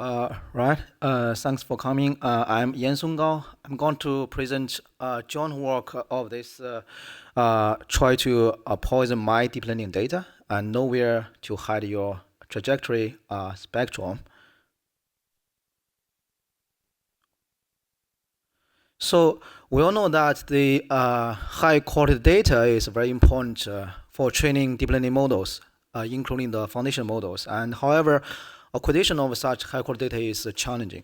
Thanks for coming. I'm Yansong. I'm going to present joint work of this try to poison my deep learning data and nowhere to hide your trajectory spectrum. So we all know that the high quality data is very important for training deep learning models, including the foundation models. And however, acquisition of such high quality data is challenging.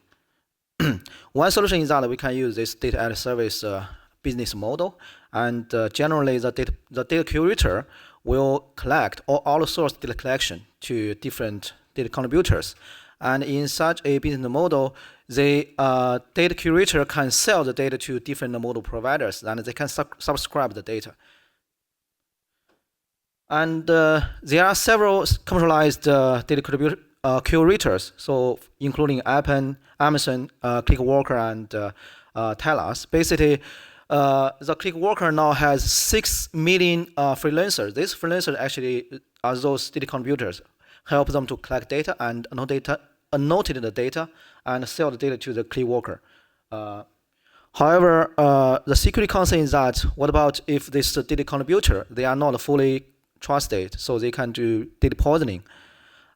One solution is that we can use this data as a service business model, and generally the data curator will collect or outsource data collection to different data contributors. And in such a business model, the data curator can sell the data to different model providers, and they can subscribe the data. And there are several commercialized data curators, so including Abbott, Amazon, Clickworker, and Telos. Basically, the Clickworker now has 6 million freelancers. These freelancers actually are those data contributors, help them to collect data and annotate the data and sell the data to the Clickworker. However, the security concern is that what about if this data contributor, they are not fully trusted, so they can do data poisoning.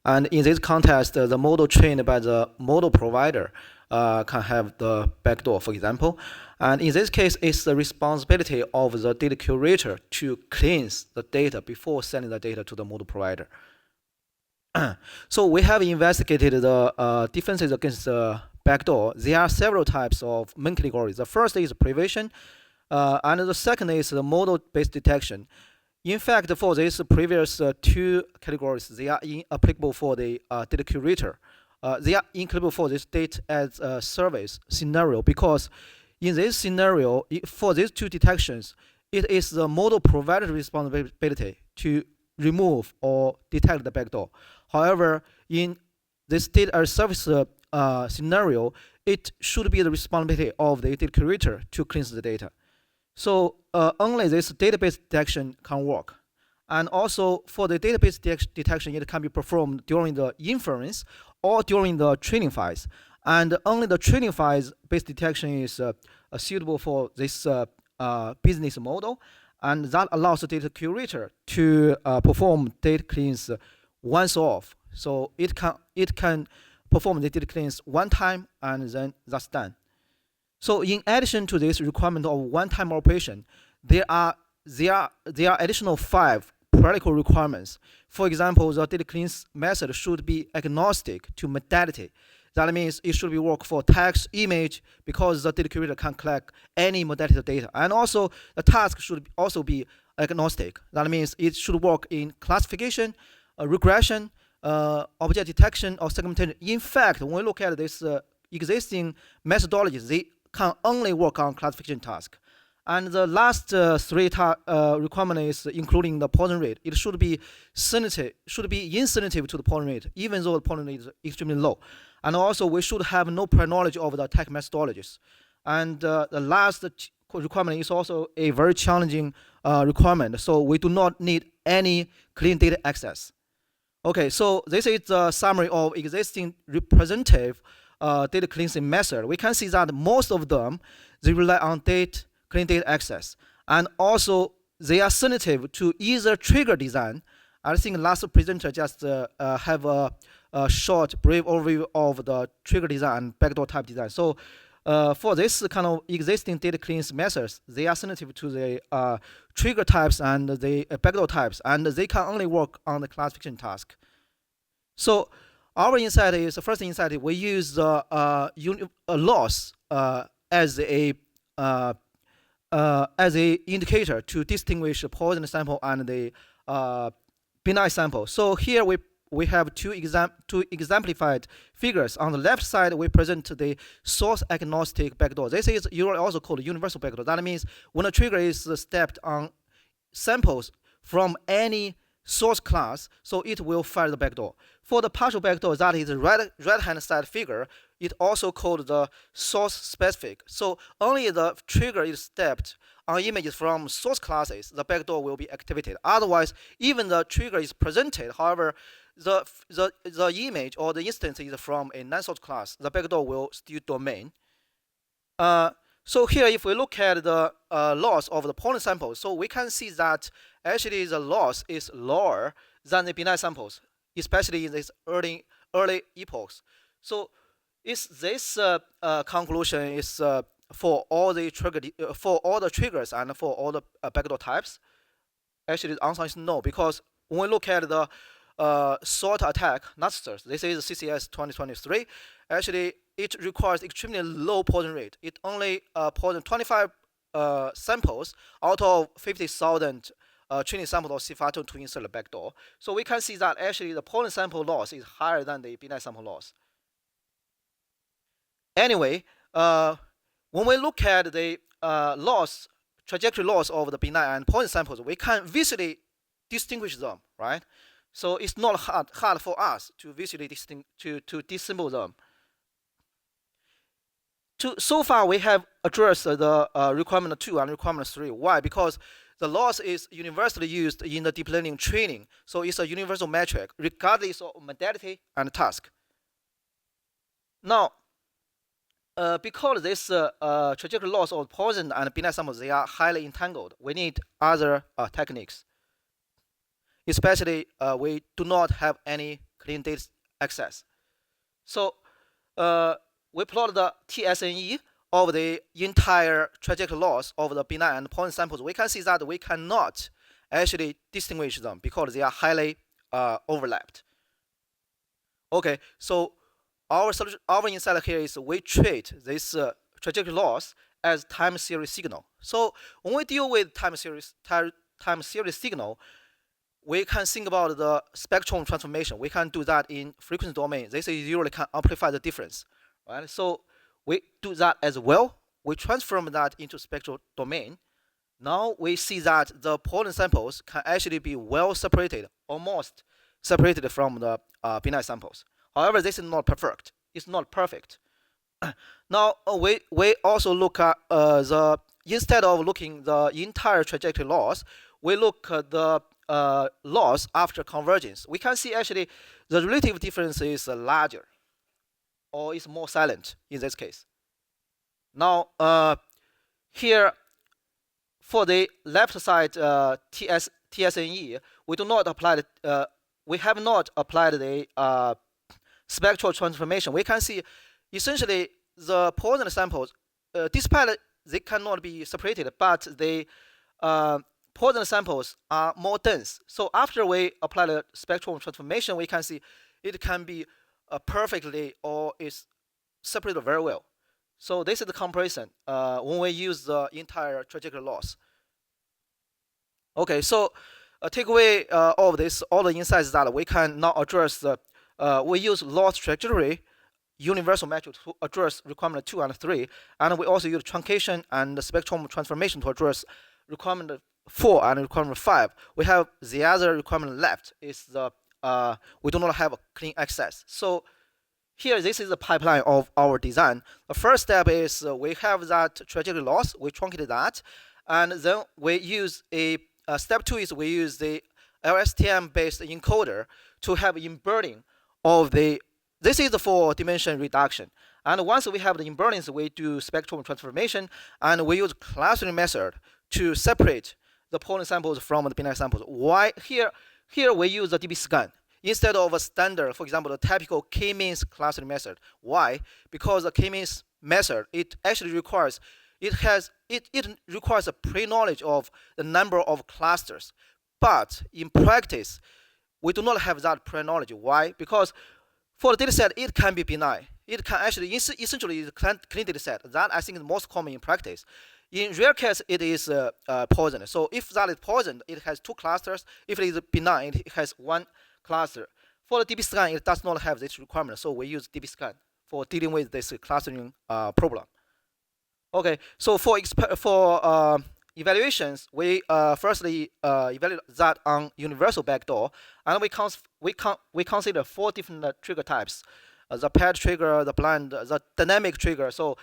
And in this context, the model trained by the model provider can have the backdoor, for example. And in this case, it's the responsibility of the data curator to cleanse the data before sending the data to the model provider. So we have investigated the defenses against the backdoor. There are several types of main categories. The first is privation, and the second is the model-based detection. In fact, for these previous 2 categories, they are inapplicable for the data curator. They are inapplicable for this data as a service scenario, because in this scenario, for these 2 detections, it is the model provider's responsibility to remove or detect the backdoor. However, in this data as a service scenario, it should be the responsibility of the data curator to cleanse the data. So only this database detection can work. And also for the database detection, it can be performed during the inference or during the training phase. And only the training phase based detection is suitable for this business model. And that allows the data curator to perform data cleans once off. So it can perform the data cleans one time and then that's done. So in addition to this requirement of one-time operation, there are additional 5 practical requirements. For example, the data cleanse method should be agnostic to modality. That means it should be work for text, image, because the data curator can collect any modality data. And also the task should also be agnostic. That means it should work in classification, regression, object detection, or segmentation. In fact, when we look at this existing methodologies, they can only work on classification task. And the last 3 requirement is including the poison rate. It should be insensitive to the poison rate, even though the poison rate is extremely low. And also, we should have no prior knowledge of the attack methodologies. And the last requirement is also a very challenging requirement. So we do not need any clean data access. Okay, so this is the summary of existing representative data cleansing method. We can see that most of them, they rely on clean data access. And also, they are sensitive to either trigger design. I think last presenter just have a short, brief overview of the trigger design and backdoor type design. So for this kind of existing data cleansing methods, they are sensitive to the trigger types and the backdoor types, and they can only work on the classification task. So our insight is, the first insight, we use the loss as a indicator to distinguish the poison sample and the benign sample. So here we have two exemplified figures. On the left side, we present the source agnostic backdoor. This is usually also called universal backdoor. That means when a trigger is stepped on samples from any source class, so it will fire the backdoor. For the partial backdoor, that is the right-hand side figure, it also called the source specific. So only the trigger is stepped on images from source classes, the backdoor will be activated. Otherwise, even the trigger is presented, however, the image or the instance is from a non-sort class, the backdoor will steal domain. So here, if we look at the loss of the pollen samples, so we can see that actually the loss is lower than the benign samples, especially in this early epochs. So is this conclusion is for all the triggers and for all the backdoor types? Actually, the answer is no, because when we look at the sort attack, Nasters, this is CCS 2023. Actually, it requires extremely low poison rate. It only poison 25 samples out of 50,000 training samples of Ciphato to insert the backdoor. So we can see that actually the pollen sample loss is higher than the benign sample loss. Anyway, when we look at the trajectory loss of the benign and pollen samples, we can visually distinguish them, right? So it's not hard for us to visually dissemble them. So far, we have addressed the requirement 2 and requirement 3. Why? Because the loss is universally used in the deep learning training. So it's a universal metric, regardless of modality and task. Now, because this trajectory loss of poison and benign samples, they are highly entangled, we need other techniques. Especially, we do not have any clean data access. So, we plot the TSNE of the entire trajectory loss of the benign and pollen samples. We can see that we cannot actually distinguish them because they are highly overlapped. Okay, so our insight here is we treat this trajectory loss as time series signal. So when we deal with time series signal, we can think about the spectrum transformation. We can do that in frequency domain. This is usually can amplify the difference, right? So we do that as well. We transform that into spectral domain. Now we see that the pollen samples can actually be well separated, almost separated from the benign samples. However, this is not perfect. It's not perfect. Now we also look at instead of looking the entire trajectory loss, we look at the loss after convergence. We can see actually the relative difference is larger, or is more silent in this case. Now here for the left side TSNE, we do not apply we have not applied the spectral transformation. We can see essentially the pollen samples, despite they cannot be separated, but the pollen samples are more dense. So after we apply the spectral transformation, we can see it can be perfectly or is separated very well. So this is the comparison when we use the entire trajectory loss. Okay, so takeaway of this, all the insights that we can now address the we use loss trajectory universal metric to address requirement 2 and 3, and we also use truncation and spectrum transformation to address requirement 4 and requirement 5. We have the other requirement left is the we do not have a clean access. So here, this is the pipeline of our design. The first step is we have that trajectory loss, we truncate that, and then we use a step 2 is we use the LSTM based encoder to have inverting of the, this is for dimension reduction. And once we have the invertings, we do spectrum transformation, and we use clustering method to separate the pollen samples from the benign samples. Why? Here we use the DB scan instead of a standard, for example, the typical k-means clustering method. Why? Because the k-means method, it actually requires, it requires a pre-knowledge of the number of clusters. But in practice, we do not have that pre-knowledge. Why? Because for the dataset, it can be benign. It can actually, essentially, it's a clean dataset. That I think is most common in practice. In rare case, it is poison. So if that is poison, it has 2 clusters. If it is benign, it has 1 cluster. For the DB scan, it does not have this requirement. So we use DB scan for dealing with this clustering problem. Okay, so for evaluations, we firstly evaluate that on universal backdoor, and we consider 4 different trigger types: the paired trigger, the blind, the dynamic trigger. So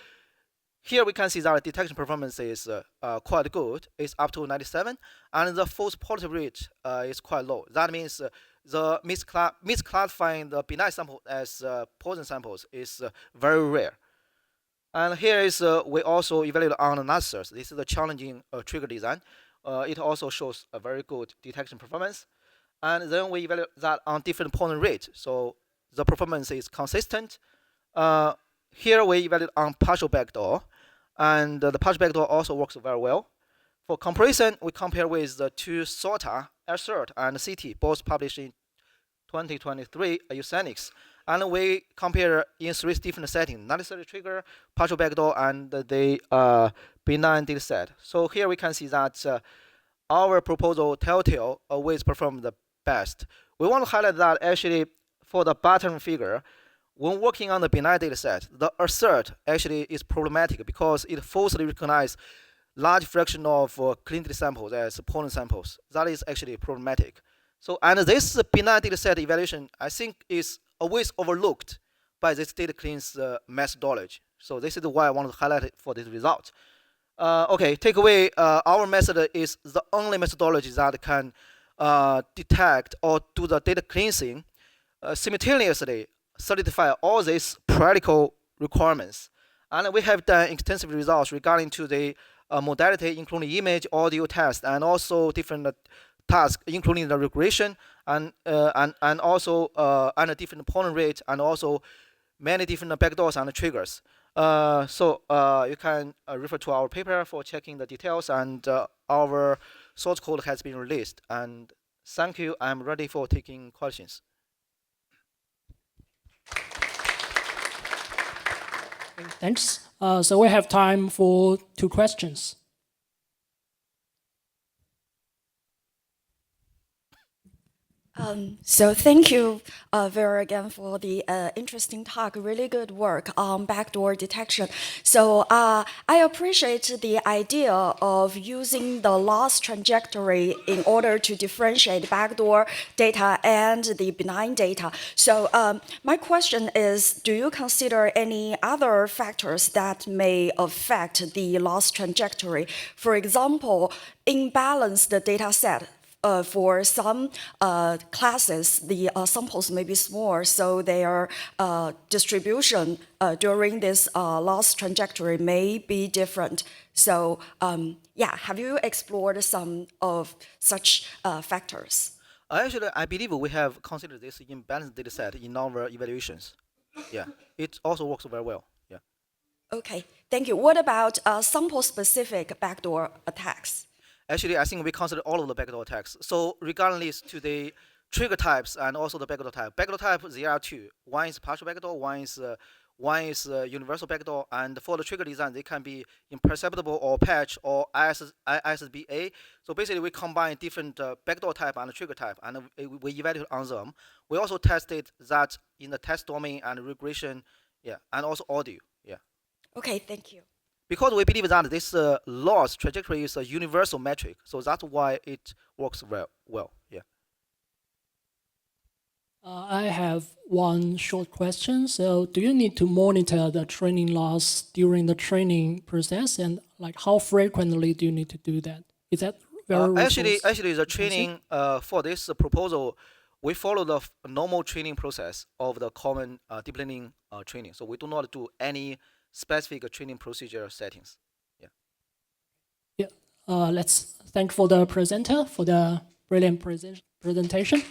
here we can see that detection performance is quite good. It's up to 97, and the false positive rate is quite low. That means the misclassifying the benign sample as poison samples is very rare. And here is we also evaluate on another source. This is the challenging trigger design. It also shows a very good detection performance. And then we evaluate that on different polling rate. So the performance is consistent. Here we evaluate on partial backdoor, and the partial backdoor also works very well. For comparison, we compare with the two SOTA, AirCert, and CT, both published in 2023 Eugenics. And we compare in 3 different settings: necessary trigger, partial backdoor, and the benign data set. So here we can see that our proposal telltale always perform the best. We want to highlight that actually for the bottom figure, when working on the benign data set, the assert actually is problematic because it falsely recognizes large fraction of clinical samples as pollen samples. That is actually problematic. So, and this benign data set evaluation, I think, is always overlooked by this data cleans methodology. So this is why I want to highlight it for this result. Okay, takeaway, our method is the only methodology that can detect or do the data cleansing simultaneously, solidify all these practical requirements. And we have done extensive results regarding to the modality, including image, audio test, and also different tasks, including the regression and also and a different pollen rate, and also many different backdoors and triggers. So you can refer to our paper for checking the details, and our source code has been released. And thank you. I'm ready for taking questions. Thanks. So we have time for 2 questions. So thank you Vera again for the interesting talk. Really good work on backdoor detection. So I appreciate the idea of using the loss trajectory in order to differentiate backdoor data and the benign data. So my question is, do you consider any other factors that may affect the loss trajectory? For example, imbalanced data set. For some classes, the samples may be small, so their distribution during this loss trajectory may be different. So yeah, have you explored some of such factors? Actually, I believe we have considered this imbalanced data set in our evaluations. Yeah, it also works very well. Yeah. Okay, thank you. What about sample-specific backdoor attacks? Actually, I think we consider all of the backdoor attacks. So regardless to the trigger types and also the backdoor type. Backdoor type, there are 2. One is partial backdoor, one is universal backdoor. And for the trigger design, they can be imperceptible or patch or ISBA. So basically, we combine different backdoor type and trigger type, and we evaluate on them. We also tested that in the test domain and regression, yeah, and also audio, yeah. Okay, thank you. Because we believe that this loss trajectory is a universal metric, so that's why it works well. Yeah. I have one short question. So, do you need to monitor the training loss during the training process, and like how frequently do you need to do that? Is that very actually the training for this proposal, we follow the normal training process of the common deep learning training. So we do not do any specific training procedure settings. Yeah. Yeah. Let's thank for the presenter for the brilliant presentation.